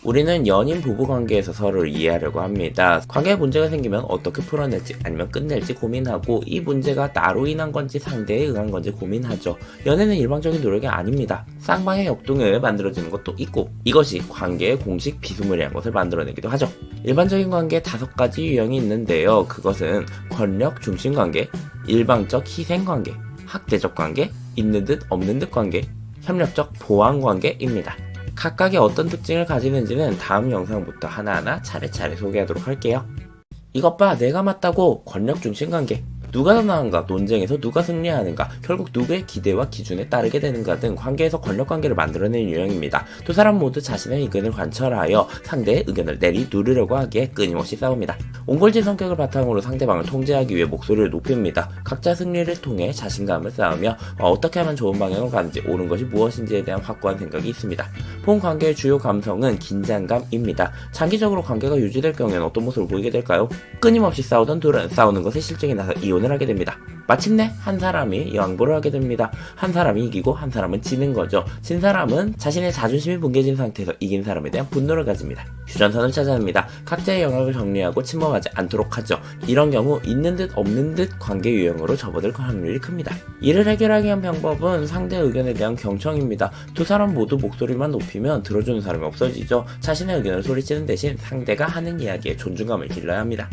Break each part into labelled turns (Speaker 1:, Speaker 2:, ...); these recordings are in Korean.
Speaker 1: 우리는 연인 부부 관계에서 서로를 이해하려고 합니다. 관계에 문제가 생기면 어떻게 풀어낼지 아니면 끝낼지 고민하고 이 문제가 나로 인한 건지 상대에 의한 건지 고민하죠. 연애는 일방적인 노력이 아닙니다. 쌍방의 역동을 만들어지는 것도 있고 이것이 관계의 공식 비스무리한 것을 만들어내기도 하죠. 일반적인 관계에 5가지 유형이 있는데요. 그것은 권력 중심 관계, 일방적 희생 관계, 학대적 관계, 있는 듯 없는 듯 관계, 협력적 보완 관계입니다. 각각의 어떤 특징을 가지는지는 다음 영상부터 하나하나 차례차례 소개하도록 할게요. 이것 봐, 내가 맞다고. 권력 중심 관계. 누가 더 나은가, 논쟁에서 누가 승리하는가, 결국 누구의 기대와 기준에 따르게 되는가 등 관계에서 권력관계를 만들어내는 유형입니다. 두 사람 모두 자신의 의견을 관철하여 상대의 의견을 내리누르려고 하기에 끊임없이 싸웁니다. 옹골진 성격을 바탕으로 상대방을 통제하기 위해 목소리를 높입니다. 각자 승리를 통해 자신감을 쌓으며 어떻게 하면 좋은 방향으로 가는지, 옳은 것이 무엇인지에 대한 확고한 생각이 있습니다. 본 관계의 주요 감성은 긴장감입니다. 장기적으로 관계가 유지될 경우에는 어떤 모습을 보이게 될까요? 끊임없이 싸우던 둘은 싸우는 것에 실증이 나서 이혼을 하게 됩니다. 마침내 한 사람이 양보를 하게 됩니다. 한 사람이 이기고 한 사람은 지는 거죠. 진 사람은 자신의 자존심이 뭉개진 상태에서 이긴 사람에 대한 분노를 가집니다. 휴전선을 찾아냅니다. 각자의 영역을 정리하고 침범하지 않도록 하죠. 이런 경우 있는 듯 없는 듯 관계 유형으로 접어들 확률이 큽니다. 이를 해결하기 위한 방법은 상대 의견에 대한 경청입니다. 두 사람 모두 목소리만 높이면 들어주는 사람이 없어지죠. 자신의 의견을 소리치는 대신 상대가 하는 이야기에 존중감을 길러야 합니다.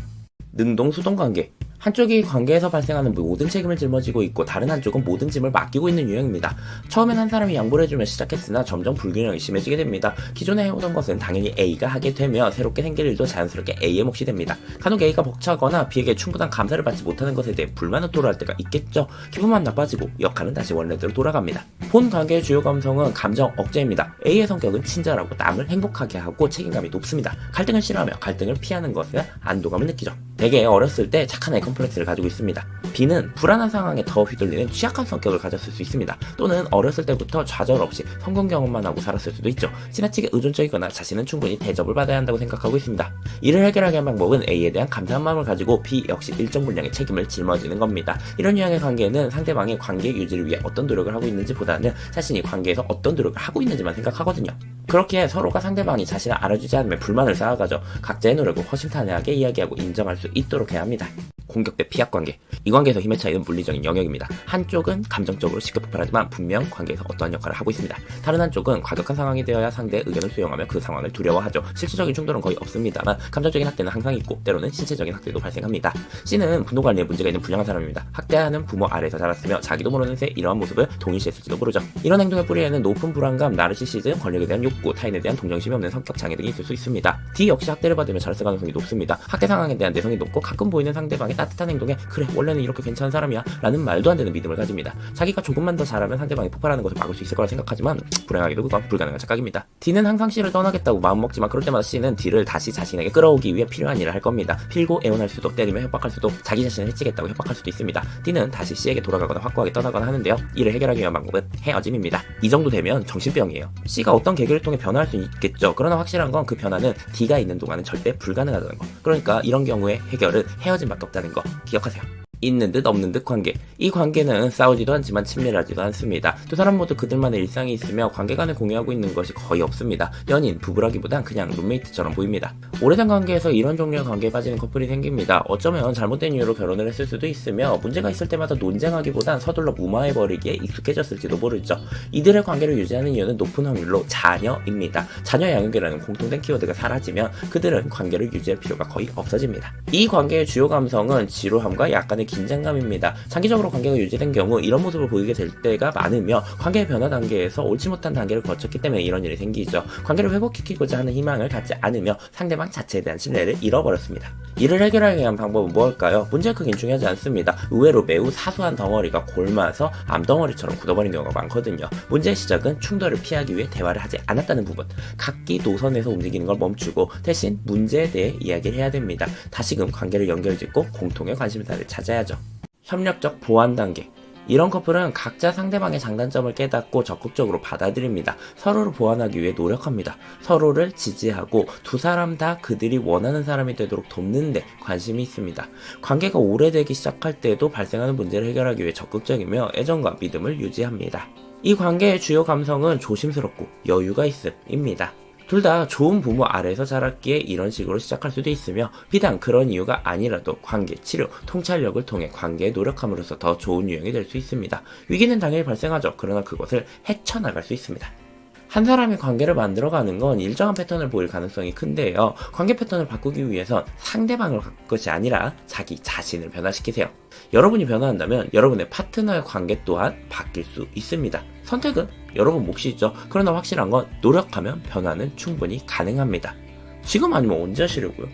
Speaker 1: 능동수동 관계. 한쪽이 관계에서 발생하는 모든 책임을 짊어지고 있고 다른 한쪽은 모든 짐을 맡기고 있는 유형입니다. 처음엔 한 사람이 양보를 해주며 시작했으나 점점 불균형이 심해지게 됩니다. 기존에 해오던 것은 당연히 A가 하게 되며 새롭게 생길 일도 자연스럽게 A의 몫이 됩니다. 간혹 A가 벅차거나 B에게 충분한 감사를 받지 못하는 것에 대해 불만을 토로할 때가 있겠죠. 기분만 나빠지고 역할은 다시 원래대로 돌아갑니다. 본 관계의 주요 감성은 감정 억제입니다. A의 성격은 친절하고 남을 행복하게 하고 책임감이 높습니다. 갈등을 싫어하며 갈등을 피하는 것에 안도감을 느끼죠. 대개 어렸을 때 착한 애 컴플렉스를 가지고 있습니다. B는 불안한 상황에 더 휘둘리는 취약한 성격을 가졌을 수 있습니다. 또는 어렸을 때부터 좌절 없이 성공 경험만 하고 살았을 수도 있죠. 지나치게 의존적이거나 자신은 충분히 대접을 받아야 한다고 생각하고 있습니다. 이를 해결하기 위한 방법은 A에 대한 감사한 마음을 가지고 B 역시 일정 분량의 책임을 짊어지는 겁니다. 이런 유형의 관계는 상대방이 관계 유지를 위해 어떤 노력을 하고 있는지 보다는 자신이 관계에서 어떤 노력을 하고 있는지만 생각하거든요. 그렇기에 서로가 상대방이 자신을 알아주지 않으면 불만을 쌓아가죠. 각자의 노력을 허심탄회하게 이야기하고 인정할 수 있도록 해야 합니다. 공격 대 피합 관계. 이 관계에서 힘의 차이는 물리적인 영역입니다. 한쪽은 감정적으로 시급폭발하지만 분명 관계에서 어떠한 역할을 하고 있습니다. 다른 한쪽은 과격한 상황이 되어야 상대의 의견을 수용하며 그 상황을 두려워하죠. 실질적인 충돌은 거의 없습니다만 감정적인 학대는 항상 있고 때로는 신체적인 학대도 발생합니다. C는 분노 관리에 문제가 있는 불량한 사람입니다. 학대하는 부모 아래에서 자랐으며 자기도 모르는 새 이러한 모습을 동일시했을지도 모르죠. 이런 행동의 뿌리에는 높은 불안감, 나르시시즘, 권력에 대한 욕구, 타인에 대한 동정심이 없는 성격 장애 등이 있을 수 있습니다. D 역시 학대를 받으며 자랐을 가능성이 높습니다. 학대 상황에 대한 내성이 높고 가끔 보이는 상대방의 따뜻한 행동에 그래 원래는 이렇게 괜찮은 사람이야 라는 말도 안 되는 믿음을 가집니다. 자기가 조금만 더 잘하면 상대방이 폭발하는 것을 막을 수 있을 거라 생각하지만 불행하게도 그건 불가능한 착각입니다. D는 항상 C를 떠나겠다고 마음먹지만 그럴 때마다 C는 D를 다시 자신에게 끌어오기 위해 필요한 일을 할 겁니다. 필고 애원할 수도, 때리며 협박할 수도, 자기 자신을 해치겠다고 협박할 수도 있습니다. D는 다시 C에게 돌아가거나 확고하게 떠나거나 하는데요. 이를 해결하기 위한 방법은 헤어짐입니다. 이 정도 되면 정신병이에요. C가 어떤 계기를 통해 변화할 수 있겠죠. 그러나 확실한 건 그 변화는 D가 있는 동안은 절대 불가능하다는 거. 그러니까 이런 경우에 해결은 헤어짐밖에 없다는 거 기억하세요. 있는 듯 없는 듯 관계. 이 관계는 싸우지도 않지만 친밀하지도 않습니다. 두 사람 모두 그들만의 일상이 있으며 관계간을 공유하고 있는 것이 거의 없습니다. 연인, 부부라기보단 그냥 룸메이트처럼 보입니다. 오래된 관계에서 이런 종류의 관계에 빠지는 커플이 생깁니다. 어쩌면 잘못된 이유로 결혼을 했을 수도 있으며 문제가 있을 때마다 논쟁하기보단 서둘러 무마해버리기에 익숙해졌을지도 모르죠. 이들의 관계를 유지하는 이유는 높은 확률로 자녀입니다. 자녀 양육이라는 공통된 키워드가 사라지면 그들은 관계를 유지할 필요가 거의 없어집니다. 이 관계의 주요 감성은 지루함과 약간의 긴장감입니다. 장기적으로 관계가 유지된 경우 이런 모습을 보이게 될 때가 많으며 관계의 변화 단계에서 옳지 못한 단계를 거쳤기 때문에 이런 일이 생기죠. 관계를 회복시키고자 하는 희망을 갖지 않으며 상대방 자체에 대한 신뢰를 잃어버렸습니다. 이를 해결하기 위한 방법은 무엇일까요? 문제의 크기는 중요하지 않습니다. 의외로 매우 사소한 덩어리가 골마서 암덩어리처럼 굳어버린 경우가 많거든요. 문제의 시작은 충돌을 피하기 위해 대화를 하지 않았다는 부분. 각기 노선에서 움직이는 걸 멈추고 대신 문제에 대해 이야기를 해야 됩니다. 다시금 관계를 연결짓고 공통의 관심사를 찾아야죠. 협력적 보완 단계. 이런 커플은 각자 상대방의 장단점을 깨닫고 적극적으로 받아들입니다. 서로를 보완하기 위해 노력합니다. 서로를 지지하고 두 사람 다 그들이 원하는 사람이 되도록 돕는 데 관심이 있습니다. 관계가 오래되기 시작할 때도 발생하는 문제를 해결하기 위해 적극적이며 애정과 믿음을 유지합니다. 이 관계의 주요 감성은 조심스럽고 여유가 있음입니다. 둘 다 좋은 부모 아래에서 자랐기에 이런 식으로 시작할 수도 있으며 비단 그런 이유가 아니라도 관계, 치료, 통찰력을 통해 관계에 노력함으로써 더 좋은 유형이 될 수 있습니다. 위기는 당연히 발생하죠. 그러나 그것을 헤쳐나갈 수 있습니다. 한 사람의 관계를 만들어가는 건 일정한 패턴을 보일 가능성이 큰데요. 관계 패턴을 바꾸기 위해선 상대방을 바꿀 것이 아니라 자기 자신을 변화시키세요. 여러분이 변화한다면 여러분의 파트너의 관계 또한 바뀔 수 있습니다. 선택은 여러분 몫이죠. 그러나 확실한 건 노력하면 변화는 충분히 가능합니다. 지금 아니면 언제 하시려고요?